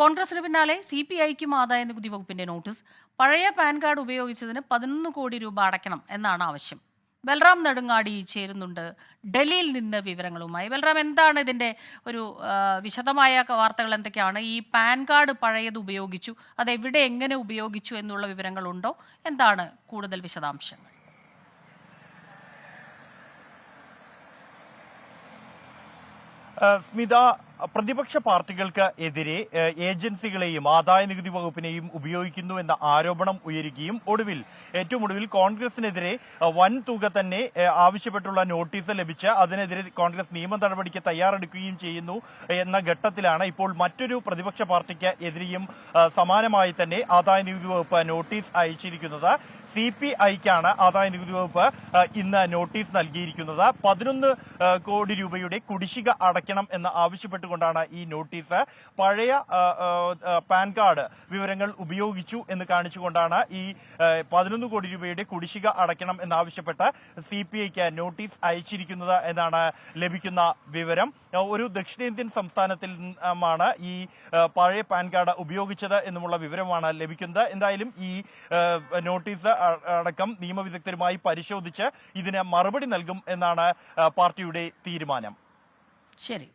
കോൺഗ്രസിന് പിന്നാലെ CPIക്കും ആദായനികുതി വകുപ്പിന്റെ നോട്ടീസ്. പഴയ പാൻ കാർഡ് ഉപയോഗിച്ചതിന് 11 കോടി രൂപ അടയ്ക്കണം എന്നാണ് ആവശ്യം. ബൽറാം നെടുങ്ങാടി ചേരുന്നുണ്ട് ഡൽഹിയിൽ നിന്ന് വിവരങ്ങളുമായി. ബൽറാം, എന്താണ് ഇതിന്റെ ഒരു വിശദമായ വാർത്തകൾ എന്തൊക്കെയാണ്? ഈ പാൻ കാർഡ് പഴയത് ഉപയോഗിച്ചു, അതെവിടെ എങ്ങനെ ഉപയോഗിച്ചു എന്നുള്ള വിവരങ്ങളുണ്ടോ? എന്താണ് കൂടുതൽ വിശദാംശങ്ങൾ? സ്മിത, പ്രതിപക്ഷ പാർട്ടികൾക്ക് എതിരെ ഏജൻസികളെയും ആദായനികുതി വകുപ്പിനെയും ഉപയോഗിക്കുന്നു എന്ന ആരോപണം ഉയരുകയും ഏറ്റവും ഒടുവിൽ കോൺഗ്രസിനെതിരെ വൻ തുക തന്നെ ആവശ്യപ്പെട്ടുള്ള നോട്ടീസ് ലഭിച്ച് അതിനെതിരെ കോൺഗ്രസ് നിയമ നടപടിക്ക് തയ്യാറെടുക്കുകയും ചെയ്യുന്നു എന്ന ഘട്ടത്തിലാണ് ഇപ്പോൾ മറ്റൊരു പ്രതിപക്ഷ പാർട്ടിക്ക് എതിരെയും സമാനമായി തന്നെ ആദായനികുതി വകുപ്പ് നോട്ടീസ് അയച്ചിരിക്കുന്നത്. CPIക്കാണ് ആദായനികുതി വകുപ്പ് ഇന്ന് നോട്ടീസ് നൽകിയിരിക്കുന്നത്. 11 കോടി രൂപയുടെ കുടിശ്ശിക അടയ്ക്കണം എന്ന് ആവശ്യപ്പെട്ടുകൊണ്ടാണ് ഈ നോട്ടീസ്. പഴയ പാൻ കാർഡ് വിവരങ്ങൾ ഉപയോഗിച്ചു എന്ന് കാണിച്ചുകൊണ്ടാണ് ഈ 11 കോടി രൂപയുടെ കുടിശ്ശിക അടയ്ക്കണം എന്നാവശ്യപ്പെട്ട് CPIക്ക് നോട്ടീസ് അയച്ചിരിക്കുന്നത് എന്നാണ് ലഭിക്കുന്ന വിവരം. ഒരു ദക്ഷിണേന്ത്യൻ സംസ്ഥാനത്തിൽ നിന്നാണ് ഈ പഴയ പാൻ കാർഡ് ഉപയോഗിച്ചത് എന്നുമുള്ള വിവരമാണ് ലഭിക്കുന്നത്. എന്തായാലും ഈ നോട്ടീസ് അടക്കം നിയമവിദഗ്ധരുമായി പരിശോധിച്ച് ഇതിന് മറുപടി നൽകും എന്നാണ് പാർട്ടിയുടെ തീരുമാനം. ശരി.